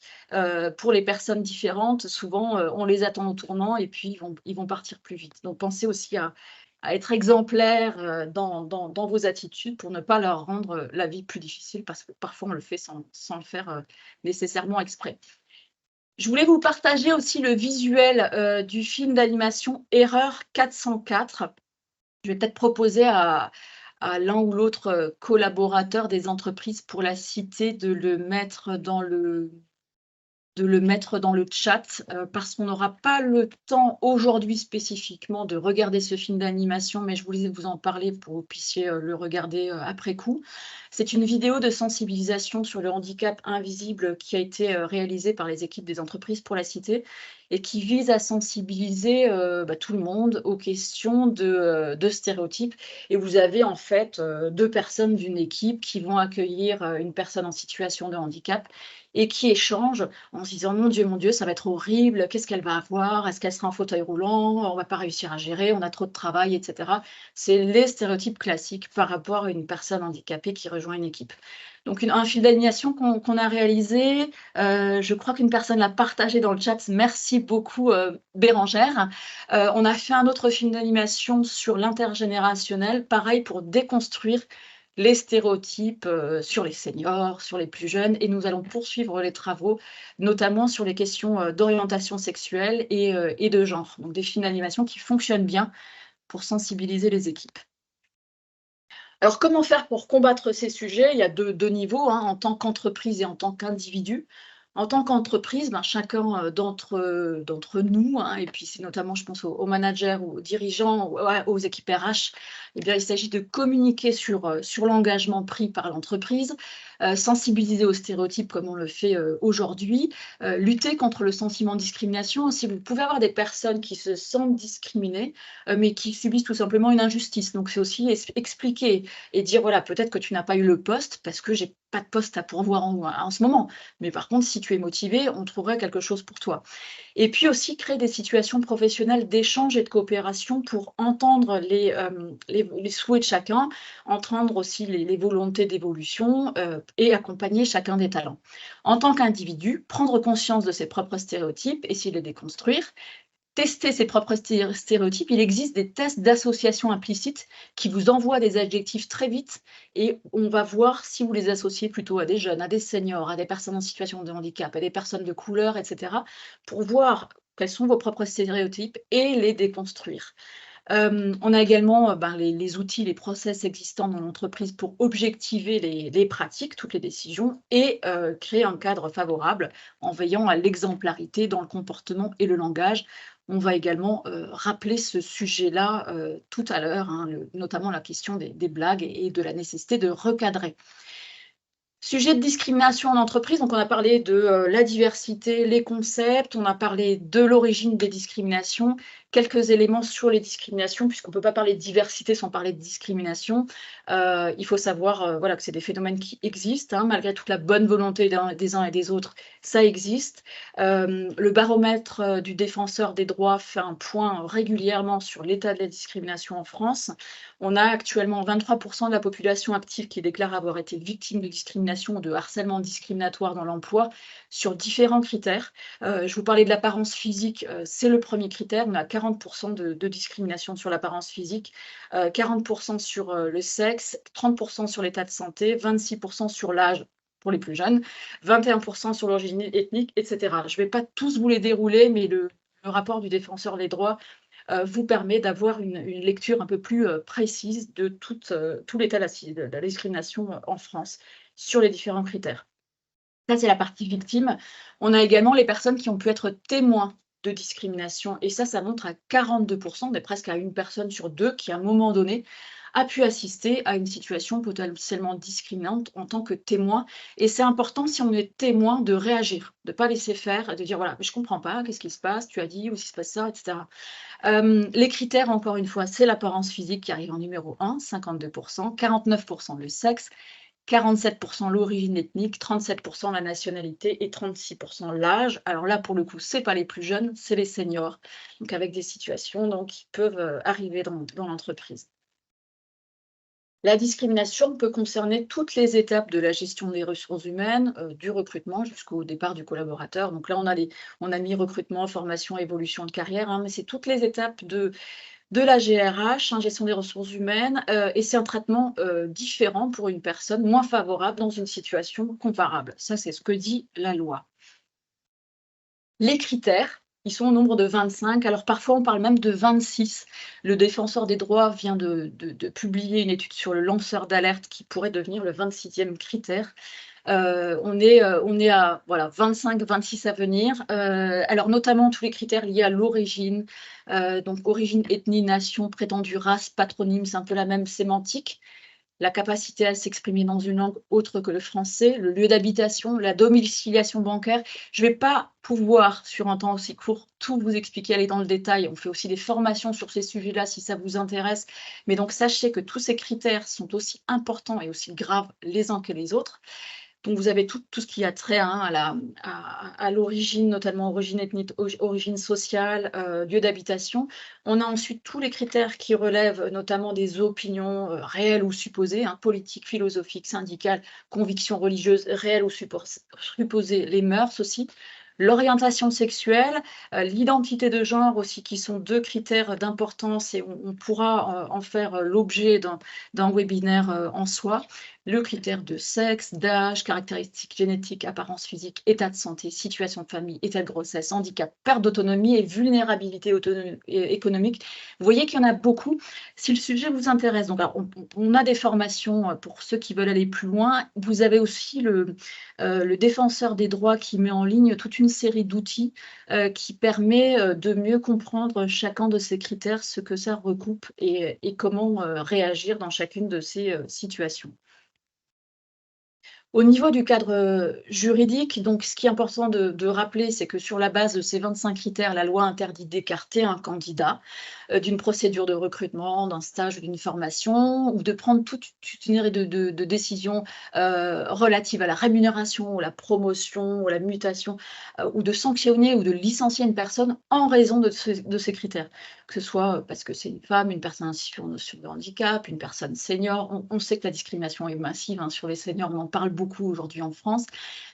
pour les personnes différentes, souvent, on les attend au tournant et puis ils vont partir plus vite. Donc pensez aussi à être exemplaire, dans vos attitudes pour ne pas leur rendre, la vie plus difficile parce que parfois on le fait sans le faire, nécessairement exprès. Je voulais vous partager aussi le visuel, du film d'animation Erreur 404. Je vais peut-être proposer à l'un ou l'autre, collaborateur des entreprises pour la cité de le mettre dans le chat, parce qu'on n'aura pas le temps aujourd'hui spécifiquement de regarder ce film d'animation, mais je voulais vous en parler pour que vous puissiez, le regarder, après coup. C'est une vidéo de sensibilisation sur le handicap invisible qui a été, réalisée par les équipes des entreprises pour la cité et qui vise à sensibiliser, bah, tout le monde aux questions de stéréotypes et vous avez en fait, 2 personnes d'une équipe qui vont accueillir, une personne en situation de handicap et qui échangent en se disant: mon Dieu, ça va être horrible, qu'est-ce qu'elle va avoir? Est-ce qu'elle sera en fauteuil roulant? On va pas réussir à gérer, on a trop de travail et cetera». C'est les stéréotypes classiques par rapport à une personne handicapée qui rejoint une équipe. Donc un film d'animation qu'on a réalisé, je crois qu'une personne l'a partagé dans le chat. Merci beaucoup, Bérangère. On a fait un autre film d'animation sur l'intergénérationnel, pareil pour déconstruire les stéréotypes, sur les seniors, sur les plus jeunes et nous allons poursuivre les travaux, notamment sur les questions, d'orientation sexuelle et de genre. Donc des films d'animation qui fonctionnent bien pour sensibiliser les équipes. Alors comment faire pour combattre ces sujets? Il y a deux niveaux, hein, en tant qu'entreprise et en tant qu'individu. En tant qu'entreprise, ben, chacun, d'entre nous, hein, et puis c'est notamment je pense aux managers ou aux dirigeants, aux équipes RH, eh bien il s'agit de communiquer sur l'engagement pris par l'entreprise, sensibiliser aux stéréotypes comme on le fait, aujourd'hui, lutter contre le sentiment de discrimination aussi. Vous pouvez avoir des personnes qui se sentent discriminées, mais qui subissent tout simplement une injustice. Donc c'est aussi expliquer et dire: «Voilà, peut-être que tu n'as pas eu le poste parce que j'ai pas de poste à pourvoir en ce moment. Mais par contre, si tu es motivé, on trouverait quelque chose pour toi». Et puis aussi créer des situations professionnelles d'échange et de coopération pour entendre les souhaits de chacun, entendre aussi les volontés d'évolution, et accompagner chacun des talents. En tant qu'individu, prendre conscience de ses propres stéréotypes, essayer de les déconstruire, tester ses propres stéréotypes. Il existe des tests d'association implicite qui vous envoient des adjectifs très vite et on va voir si vous les associez plutôt à des jeunes, à des seniors, à des personnes en situation de handicap, à des personnes de couleur, etc. pour voir quels sont vos propres stéréotypes et les déconstruire. On a également, ben, les outils, les process existants dans l'entreprise pour objectiver les pratiques, toutes les décisions et créer un cadre favorable en veillant à l'exemplarité dans le comportement et le langage. On va également, rappeler ce sujet-là, tout à l'heure, hein, notamment la question des blagues et de la nécessité de recadrer. Sujet de discrimination en entreprise, donc on a parlé de, la diversité, les concepts, on a parlé de l'origine des discriminations. Quelques éléments sur les discriminations, puisqu'on ne peut pas parler de diversité sans parler de discrimination. Il faut savoir, voilà, que c'est des phénomènes qui existent, hein, malgré toute la bonne volonté des uns et des autres, ça existe. Le baromètre, du défenseur des droits fait un point régulièrement sur l'état de la discrimination en France. On a actuellement 23 de la population active qui déclare avoir été victime de discrimination ou de harcèlement discriminatoire dans l'emploi sur différents critères. Je vous parlais de l'apparence physique, c'est le premier critère. On a 40 de discrimination sur l'apparence physique, 40 sur, le sexe, 30 sur l'état de santé, 26 sur l'âge pour les plus jeunes, 21 sur l'origine ethnique et cetera. Je ne vais pas tous vous les dérouler, mais le rapport du défenseur des droits vous permet d'avoir une lecture un peu plus précise de tout l'état de la discrimination en France sur les différents critères. Ça, c'est la partie victime. On a également les personnes qui ont pu être témoins de discrimination et ça montre à 42%, on est presque à 1 personne sur 2 qui, à un moment donné, a pu assister à une situation potentiellement discriminante en tant que témoin. Et c'est important, si on est témoin, de réagir, de ne pas laisser faire, de dire voilà, je ne comprends pas, qu'est-ce qui se passe, tu as dit, ou s'il se passe ça, etc. Les critères, encore une fois, c'est l'apparence physique qui arrive en numéro 1, 52%, 49% le sexe, 47% l'origine ethnique, 37% la nationalité et 36% l'âge. Alors là, pour le coup, c'est pas les plus jeunes, c'est les seniors, donc avec des situations qui peuvent arriver dans l'entreprise. La discrimination peut concerner toutes les étapes de la gestion des ressources humaines, du recrutement jusqu'au départ du collaborateur. Donc là, on a mis recrutement, formation, évolution de carrière, hein, mais c'est toutes les étapes de la GRH, hein, gestion des ressources humaines, et c'est un traitement différent pour une personne moins favorable dans une situation comparable. Ça, c'est ce que dit la loi. Les critères, ils sont au nombre de 25. Alors parfois, on parle même de 26. Le défenseur des droits vient de publier une étude sur le lanceur d'alerte qui pourrait devenir le 26e critère. On est à voilà, 25, 26 à venir. Alors notamment tous les critères liés à l'origine, donc origine, ethnie, nation, prétendue race, patronyme, c'est un peu la même sémantique. La capacité à s'exprimer dans une langue autre que le français, le lieu d'habitation, la domiciliation bancaire. Je ne vais pas pouvoir, sur un temps aussi court, tout vous expliquer, aller dans le détail. On fait aussi des formations sur ces sujets-là si ça vous intéresse. Mais donc, sachez que tous ces critères sont aussi importants et aussi graves les uns que les autres. Donc, vous avez tout ce qui a trait à l'origine, notamment origine ethnique, origine sociale, lieu d'habitation. On a ensuite tous les critères qui relèvent notamment des opinions réelles ou supposées, hein, politiques, philosophiques, syndicales, convictions religieuses réelles ou supposées, les mœurs aussi. L'orientation sexuelle, l'identité de genre aussi, qui sont 2 critères d'importance et on pourra en faire l'objet d'un webinaire en soi. Le critère de sexe, d'âge, caractéristiques génétiques, apparence physique, état de santé, situation de famille, état de grossesse, handicap, perte d'autonomie et vulnérabilité économique. Vous voyez qu'il y en a beaucoup. Si le sujet vous intéresse, donc alors, on a des formations pour ceux qui veulent aller plus loin. Vous avez aussi le défenseur des droits qui met en ligne toute une série d'outils qui permet de mieux comprendre chacun de ces critères, ce que ça recoupe et comment réagir dans chacune de ces situations. Au niveau du cadre juridique, donc ce qui est important de rappeler, c'est que sur la base de ces 25 critères, la loi interdit d'écarter un candidat d'une procédure de recrutement, d'un stage ou d'une formation, ou de prendre toute une série de décisions relatives à la rémunération, ou la promotion, ou la mutation, ou de sanctionner ou de licencier une personne en raison de ces critères. Que ce soit parce que c'est une femme, une personne en situation de handicap, une personne senior. On sait que la discrimination est massive sur les seniors, on en parle beaucoup aujourd'hui en France.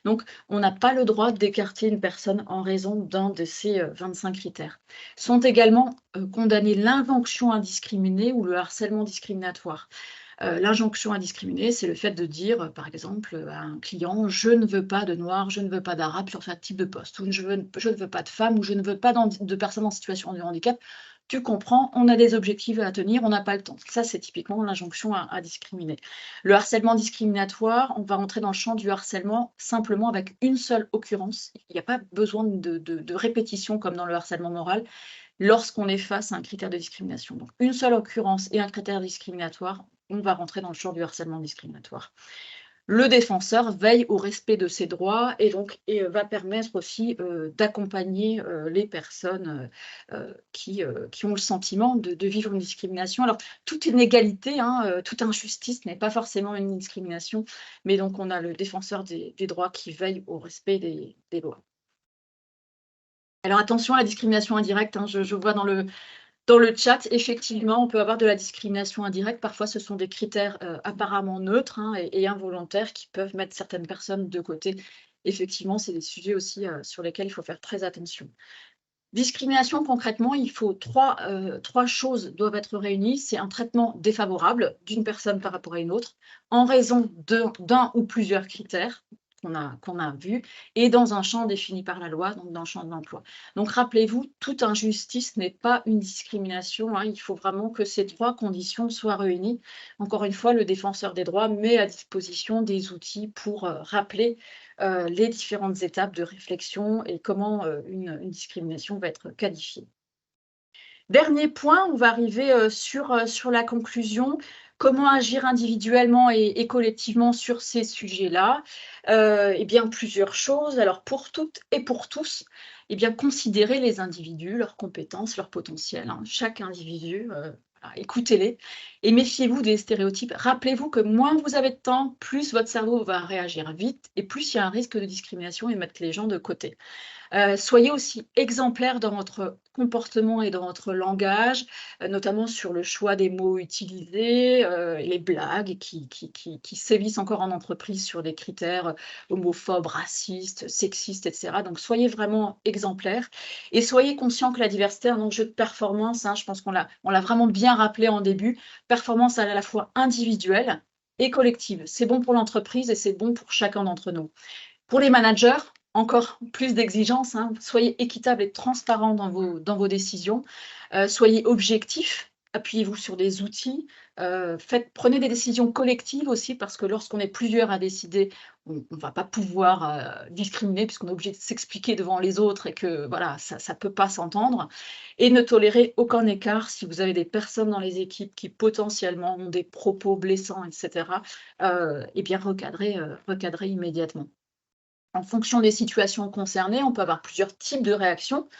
Donc, on n'a pas le droit d'écarter une personne en raison d'un de ces 25 critères. Sont également condamnés l'injonction indiscriminée ou le harcèlement discriminatoire. L'injonction indiscriminée, c'est le fait de dire, par exemple, à un client « je ne veux pas de noir, je ne veux pas d'arabe sur ce type de poste » ou « je ne veux pas de femme » ou « je ne veux pas de personnes en situation de handicap ». Tu comprends, on a des objectifs à tenir, on n'a pas le temps. Ça, c'est typiquement l'injonction à discriminer. Le harcèlement discriminatoire, on va entrer dans le champ du harcèlement simplement avec une seule occurrence. Il n'y a pas besoin de répétition comme dans le harcèlement moral lorsqu'on est face à un critère de discrimination. Donc, une seule occurrence et un critère discriminatoire, on va rentrer dans le champ du harcèlement discriminatoire. Le défenseur veille au respect de ses droits et donc va permettre aussi d'accompagner les personnes qui ont le sentiment de vivre une discrimination. Alors, toute inégalité, toute injustice n'est pas forcément une discrimination, mais donc on a le défenseur des droits qui veille au respect des lois. Alors attention à la discrimination indirecte, je vois dans le chat, effectivement, on peut avoir de la discrimination indirecte. Parfois, ce sont des critères apparemment neutres et involontaires qui peuvent mettre certaines personnes de côté. Effectivement, c'est des sujets aussi sur lesquels il faut faire très attention. Discrimination, concrètement, il faut trois choses doivent être réunies. C'est un traitement défavorable d'une personne par rapport à une autre en raison d'un ou plusieurs critères. qu'on a vues, et dans un champ défini par la loi, donc dans le champ de l'emploi. Donc rappelez-vous, toute injustice n'est pas une discrimination, hein. Il faut vraiment que ces 3 conditions soient réunies. Encore une fois, le défenseur des droits met à disposition des outils pour rappeler les différentes étapes de réflexion et comment une discrimination va être qualifiée. Dernier point, on va arriver sur la conclusion. Comment agir individuellement et collectivement sur ces sujets-là? Eh bien, plusieurs choses. Alors, pour toutes et pour tous, eh bien, considérez les individus, leurs compétences, leur potentiel, hein. Chaque individu, voilà, écoutez-les et méfiez-vous des stéréotypes. Rappelez-vous que moins vous avez de temps, plus votre cerveau va réagir vite et plus il y a un risque de discrimination et mettre les gens de côté. Soyez aussi exemplaire dans votre comportement et dans votre langage, notamment sur le choix des mots utilisés, les blagues qui sévissent encore en entreprise sur des critères homophobes, racistes, sexistes et cetera. Donc soyez vraiment exemplaire et soyez conscient que la diversité est un enjeu de performance, hein. Je pense qu'on l'a vraiment bien rappelé en début. Performance à la fois individuelle et collective. C'est bon pour l'entreprise et c'est bon pour chacun d'entre nous. Pour les managers, encore plus d'exigences, hein. Soyez équitable et transparent dans vos décisions. Soyez objectifs, appuyez-vous sur des outils. Prenez des décisions collectives aussi, parce que lorsqu'on est plusieurs à décider, on ne va pas pouvoir discriminer, puisqu'on est obligé de s'expliquer devant les autres et que voilà, ça ne peut pas s'entendre. Et ne tolérez aucun écart si vous avez des personnes dans les équipes qui potentiellement ont des propos blessants, etc. Eh bien, recadrez immédiatement. En fonction des situations concernées, on peut avoir plusieurs types de réactions,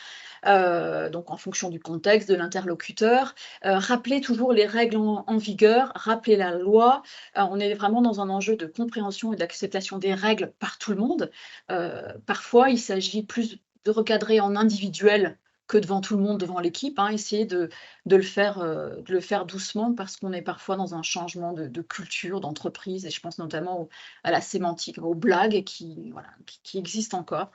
donc en fonction du contexte, de l'interlocuteur. Rappelez toujours les règles en vigueur, rappelez la loi. On est vraiment dans un enjeu de compréhension et d'acceptation des règles par tout le monde. Parfois, il s'agit plus de recadrer en individuel que devant tout le monde, devant l'équipe, hein. Essayez de le faire doucement, parce qu'on est parfois dans un changement de culture, d'entreprise, et je pense notamment à la sémantique, aux blagues voilà, qui existent encore.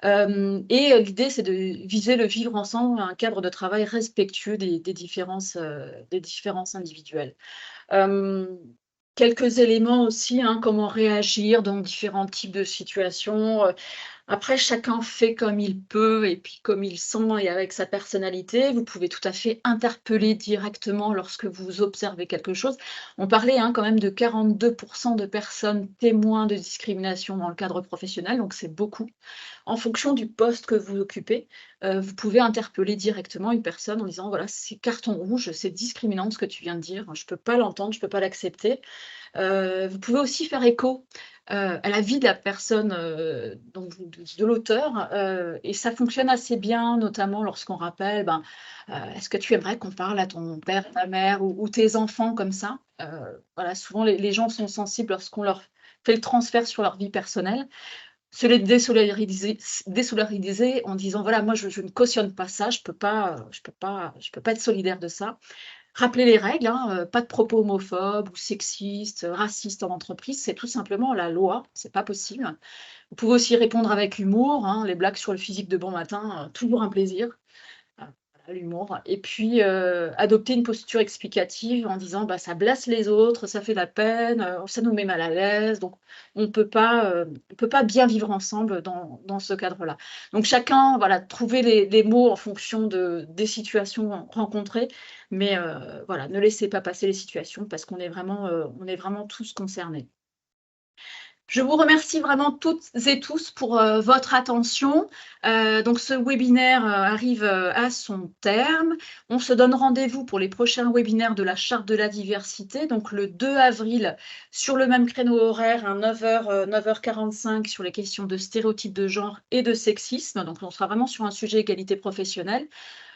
Et l'idée, c'est de viser le vivre ensemble, un cadre de travail respectueux des différences individuelles. Hem, Quelques éléments aussi, hein, comment réagir dans différents types de situations. Après, chacun fait comme il peut et puis comme il sent et avec sa personnalité. Vous pouvez tout à fait interpeller directement lorsque vous observez quelque chose. On parlait, hein, quand même de 42% de personnes témoins de discrimination dans le cadre professionnel, donc c'est beaucoup. En fonction du poste que vous occupez, vous pouvez interpeller directement une personne en disant: «Voilà, c'est carton rouge, c'est discriminant ce que tu viens de dire, je ne peux pas l'entendre, je ne peux pas l'accepter». Vous pouvez aussi faire écho à la vie de la personne, donc de l'auteur, et ça fonctionne assez bien, notamment lorsqu'on rappelle, ben, «Est-ce que tu aimerais qu'on parle à ton père, ta mère ou tes enfants comme ça?» Voilà, souvent les gens sont sensibles lorsqu'on leur fait le transfert sur leur vie personnelle. Se les désolidariser en disant: «Voilà, moi je ne cautionne pas ça, je peux pas être solidaire de ça». Rappeler les règles, hein, pas de propos homophobes ou sexistes, racistes en entreprise, c'est tout simplement la loi, c'est pas possible. Vous pouvez aussi répondre avec humour, hein, les blagues sur le physique de bon matin, toujours un plaisir. Voilà, l'humour, et puis, adopter une posture explicative en disant: «Bah, ça blesse les autres, ça fait de la peine, ça nous met mal à l'aise, donc on peut pas bien vivre ensemble dans ce cadre-là». Donc chacun, voilà, trouver les mots en fonction des situations rencontrées, mais voilà, ne laissez pas passer les situations parce on est vraiment tous concernés. Je vous remercie vraiment toutes et tous pour votre attention. Donc ce webinaire arrive à son terme. On se donne rendez-vous pour les prochains webinaires de la Charte de la diversité, donc le 2 avril sur le même créneau horaire, à 9h, 9h45, sur les questions de stéréotypes de genre et de sexisme. Donc on sera vraiment sur un sujet égalité professionnelle.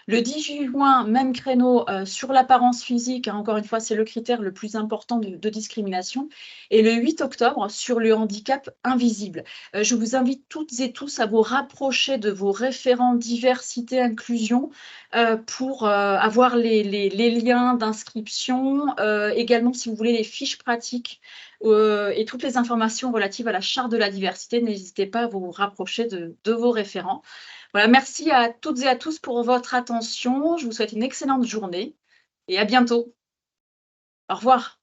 Le 10 juin, même créneau, sur l'apparence physique, hein, encore une fois, c'est le critère le plus important de discrimination, et le 8 octobre sur le handicap invisible. Je vous invite toutes et tous à vous rapprocher de vos référents diversité, inclusion, pour, avoir les liens d'inscription, également si vous voulez les fiches pratiques, et toutes les informations relatives à la Charte de la diversité, n'hésitez pas à vous rapprocher de vos référents. Voilà, merci à toutes et à tous pour votre attention. Je vous souhaite une excellente journée et à bientôt. Au revoir.